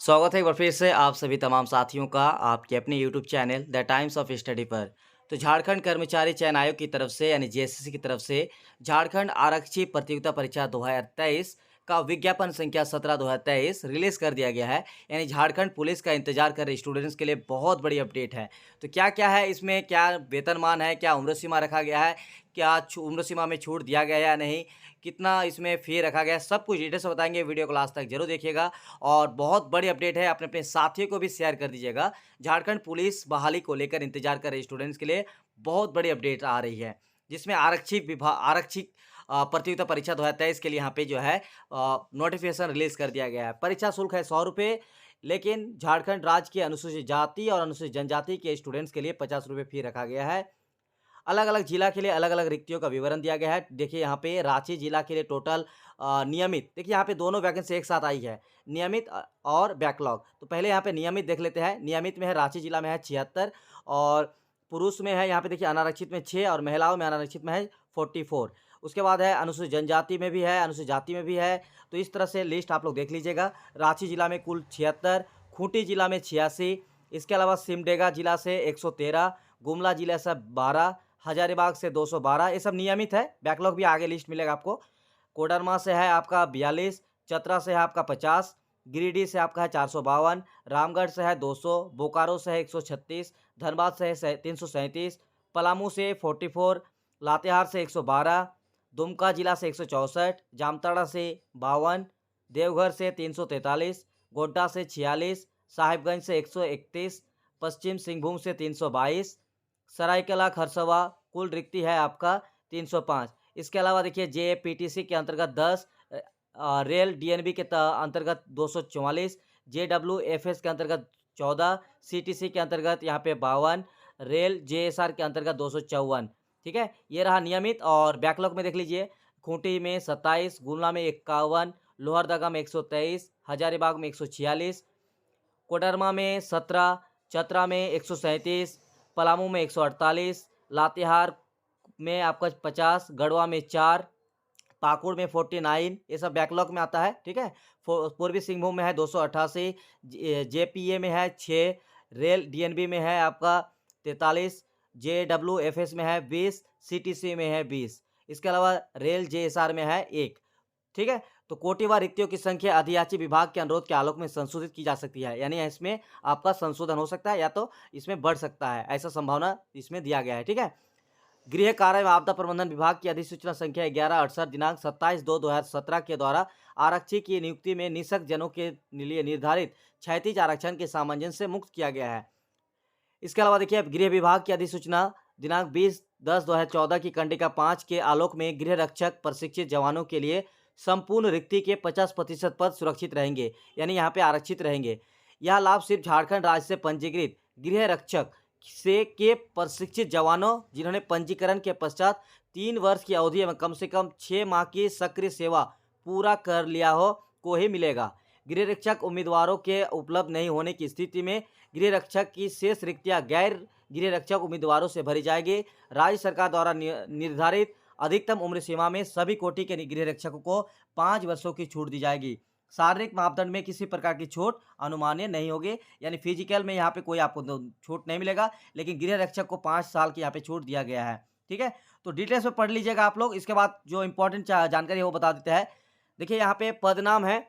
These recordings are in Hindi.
स्वागत है एक बार फिर से आप सभी तमाम साथियों का आपके अपने YouTube channel the times of study पर। तो झारखंड कर्मचारी चयन आयोग की तरफ से यानी जेएसएससी की तरफ से झारखंड आरक्षी प्रतियोगिता परीक्षा 2023 का विज्ञापन संख्या 17/2023 रिलीज कर दिया गया है। यानी झारखंड पुलिस का इंतजार कर रहे स्टूडेंट्स के लिए बहुत बड़ी अपडेट है। तो क्या क्या है इसमें, क्या वेतनमान है, क्या उम्र सीमा रखा गया है, क्या उम्र सीमा में छूट दिया गया है या नहीं, कितना इसमें फ़ी रखा गया है, सब कुछ डिटेल से बताएंगे। वीडियो को लास्ट तक जरूर देखिएगा और बहुत बड़ी अपडेट है, अपने अपने साथियों को भी शेयर कर दीजिएगा। झारखंड पुलिस बहाली को लेकर इंतजार कर रहे स्टूडेंट्स के लिए बहुत बड़ी अपडेट आ रही है, जिसमें आरक्षी प्रतियोगिता परीक्षा 2023 के लिए यहाँ पे जो है नोटिफिकेशन रिलीज कर दिया गया है। परीक्षा शुल्क है 100 रुपये, लेकिन झारखंड राज्य के अनुसूचित जाति और अनुसूचित जनजाति के स्टूडेंट्स के लिए 50 रुपये फी रखा गया है। अलग-अलग जिला के लिए अलग-अलग रिक्तियों का विवरण दिया गया है। देखिए यहाँ पे रांची जिला के लिए टोटल नियमित, देखिए यहाँ पे दोनों वैकेंसी एक साथ आई है, नियमित और बैकलॉग। तो पहले यहाँ पे नियमित देख लेते हैं। नियमित में है रांची जिला में है 76 और पुरुष में है यहाँ पे देखिए अनारक्षित में 6 और महिलाओं में अनारक्षित में है 44। उसके बाद है अनुसूचित जनजाति में भी है, अनुसूचित जाति में भी है। तो इस तरह से लिस्ट आप लोग देख लीजिएगा। रांची जिला में कुल 76, खूंटी जिला में 86, इसके अलावा सिमडेगा जिला से 113, गुमला जिला से 12, हजारीबाग से 212, ये सब नियमित है। बैकलॉग भी आगे लिस्ट मिलेगा आपको। कोडरमा से है आपका 42, चतरा से है आपका 50, गिरिडीह से आपका है 452, रामगढ़ से है 200, बोकारो से है 136, धनबाद से है 337, पलामू से 44, लातेहार से 112, दुमका जिला से 164, जामताड़ा से 52, देवघर से 343, गोड्डा से 46, साहिबगंज से 131, पश्चिम सिंहभूम से 322, सरायकेला खरसवा कुल रिक्ति है आपका 305। इसके अलावा देखिए जेपीटीसी के अंतर्गत 10, रेल डीएनबी के अंतर्गत 244, जेडब्ल्यूएफएस के अंतर्गत 14, सीटीसी के अंतर्गत यहाँ पे 52, रेल जेएसआर के अंतर्गत 254। ठीक है, ये रहा नियमित। और बैकलॉग में देख लीजिए, खूंटी में 27, गुमला में 51, लोहरदगा में 123, हजारीबाग में 146, कोडरमा में 17, चतरा में 137, पलामू में 148, लातेहार में आपका 50, गढ़वा में 4, पाकुड़ में 49, ये सब बैकलॉग में आता है। ठीक है, पूर्वी सिंहभूम में है 288, जेपीए में है 6, रेल डीएनबी में है आपका 43, जेडब्ल्यूएफएस में है 20, सीटीसी में है 20, इसके अलावा रेल जेएसआर में है 1। ठीक है, तो कोटिवार रिक्तियों की संख्या अधियाची विभाग के अनुरोध के आलोक में संशोधित की जा सकती है। यानी इसमें आपका संशोधन हो सकता है या तो इसमें बढ़ सकता है, ऐसा संभावना इसमें दिया गया है। ठीक है, गृह कार्य एवं आपदा प्रबंधन विभाग की अधिसूचना संख्या 1168 दिनांक 27/2/2017 के द्वारा आरक्षी की नियुक्ति में निःशक्त जनों के लिए निर्धारित क्षैतिज आरक्षण के सामंजस्य से मुक्त किया गया है। इसके अलावा देखिए गृह विभाग की अधिसूचना दिनांक 20/10/2014 की कंडिका 5 के आलोक में गृह रक्षक प्रशिक्षित जवानों के लिए संपूर्ण रिक्ति के 50% पद सुरक्षित रहेंगे, यानी यहाँ पे आरक्षित रहेंगे। यह लाभ सिर्फ झारखंड राज्य से पंजीकृत गृह रक्षक से के प्रशिक्षित जवानों जिन्होंने पंजीकरण के पश्चात 3 वर्ष की अवधि में कम से कम 6 माह की सक्रिय सेवा पूरा कर लिया हो को ही मिलेगा। गृह रक्षक उम्मीदवारों के उपलब्ध नहीं होने की स्थिति में गृह रक्षक की शेष रिक्तियां गैर गृह रक्षक उम्मीदवारों से भरी जाएगी। राज्य सरकार द्वारा निर्धारित अधिकतम उम्र सीमा में सभी कोटि के गृह रक्षकों को 5 वर्षों की छूट दी जाएगी। शारीरिक मापदंड में किसी प्रकार की छूट अनुमान्य नहीं होगी, यानी फिजिकल में यहाँ पे कोई आपको छूट नहीं मिलेगा, लेकिन गृह रक्षक को 5 साल की यहाँ पे छूट दिया गया है। ठीक है, तो डिटेल्स में पढ़ लीजिएगा आप लोग। इसके बाद जो इंपॉर्टेंट जानकारी है वो बता देते हैं। देखिए यहाँ पे पद नाम है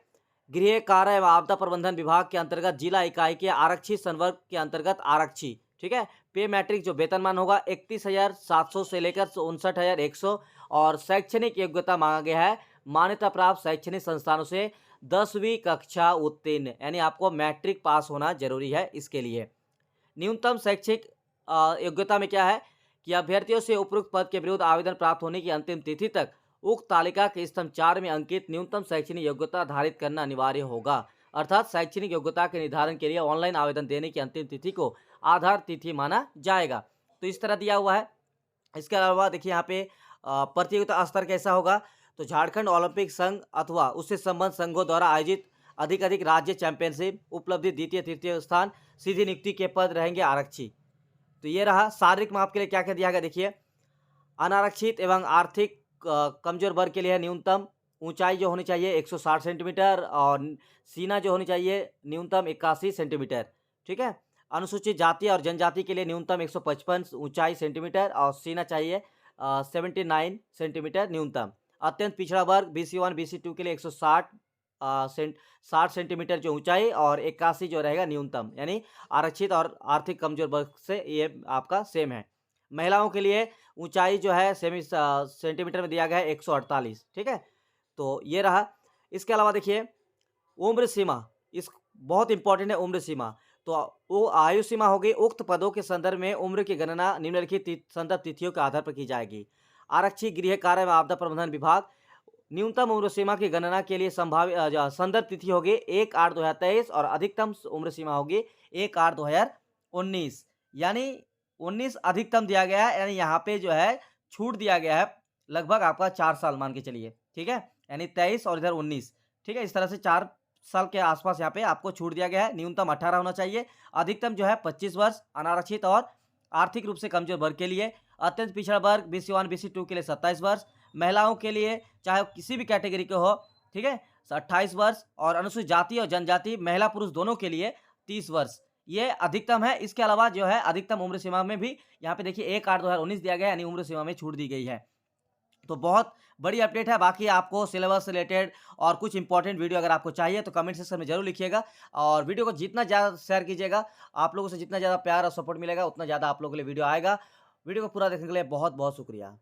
गृह कार्य एवं आपदा प्रबंधन विभाग के अंतर्गत जिला इकाई के आरक्षी संवर्ग के अंतर्गत आरक्षी। ठीक है, पे मैट्रिक जो वेतनमान होगा 31,700 से लेकर 59,100 और शैक्षणिक योग्यता मांगा गया है मान्यता प्राप्त शैक्षणिक संस्थानों से 10वीं कक्षा उत्तीर्ण, यानी आपको मैट्रिक पास होना जरूरी है इसके लिए। न्यूनतम शैक्षिक योग्यता में क्या है कि अभ्यर्थियों से उपरोक्त पद के विरुद्ध आवेदन प्राप्त होने की अंतिम तिथि तक उक्त तालिका के स्तंभ 4 में अंकित न्यूनतम शैक्षणिक योग्यता धारित करना अनिवार्य होगा। अर्थात शैक्षणिक योग्यता के निर्धारण के लिए ऑनलाइन आवेदन देने की अंतिम तिथि को आधार तिथि माना जाएगा। तो इस तरह दिया हुआ है। इसके अलावा देखिए यहाँ पे प्रतियोगिता स्तर कैसा होगा, तो झारखंड ओलंपिक संघ अथवा उससे संबद्ध संघों द्वारा आयोजित अधिक राज्य चैंपियनशिप उपलब्धि द्वितीय तृतीय स्थान सीधी नियुक्ति के पद रहेंगे आरक्षी। तो ये रहा। शारीरिक माप के लिए क्या क्या दिया गया देखिए, अनारक्षित एवं आर्थिक कमजोर वर्ग के लिए न्यूनतम ऊंचाई जो होनी चाहिए 160 सेंटीमीटर और सीना जो होनी चाहिए न्यूनतम 81 सेंटीमीटर। ठीक है। अनुसूचित जाति और जनजाति के लिए न्यूनतम 155 ऊंचाई सेंटीमीटर और सीना चाहिए 79 सेंटीमीटर न्यूनतम। अत्यंत पिछड़ा वर्ग BC1 BC2 के लिए 160 60 सेंटीमीटर जो ऊंचाई और 81 जो रहेगा न्यूनतम, यानी आरक्षित और आर्थिक कमजोर वर्ग से ये आपका सेम है। महिलाओं के लिए ऊंचाई जो है सेंटीमीटर में दिया गया है 148। ठीक है। तो ये रहा। इसके अलावा देखिए उम्र सीमा, इस बहुत इंपॉर्टेंट है उम्र सीमा। तो वो आयु सीमा होगी, उक्त पदों के संदर्भ में उम्र की गणना निम्नलिखित संदर्भ तिथियों के आधार पर की जाएगी। आरक्षी, गृह कार्य एवं आपदा प्रबंधन विभाग, न्यूनतम उम्र सीमा की गणना के लिए संदर्भ तिथि होगी 1/8/2023 और अधिकतम उम्र सीमा होगी 1/8/2019। यानी 19 अधिकतम दिया गया है, यानी यहाँ पे जो है छूट दिया गया है लगभग आपका 4 साल मान के चलिए। ठीक है। यानी 23 और इधर 19। ठीक है। इस तरह से 4 साल के आसपास यहाँ पे आपको छूट दिया गया है। न्यूनतम 18 होना चाहिए, अधिकतम जो है 25 वर्ष अनारक्षित और आर्थिक रूप से कमजोर वर्ग के लिए। अत्यंत पिछड़ा वर्ग BC1 BC2 के लिए 27 वर्ष। महिलाओं के लिए चाहे किसी भी कैटेगरी के हो, ठीक है, 28 वर्ष और अनुसूचित जाति और जनजाति महिला पुरुष दोनों के लिए 30 वर्ष ये अधिकतम है। इसके अलावा जो है अधिकतम उम्र सीमा में भी यहाँ पे देखिए 1/8/2019 दिया गया है, यानी उम्र सीमा में छूट दी गई है। तो बहुत बड़ी अपडेट है। बाकी आपको सिलेबस से रिलेटेड और कुछ इंपॉर्टेंट वीडियो अगर आपको चाहिए तो कमेंट सेक्शन में जरूर लिखिएगा और वीडियो को जितना ज़्यादा शेयर कीजिएगा, आप लोगों से जितना ज़्यादा प्यार और सपोर्ट मिलेगा उतना ज़्यादा आप लोगों के लिए वीडियो आएगा। वीडियो को पूरा देखने के लिए बहुत बहुत शुक्रिया।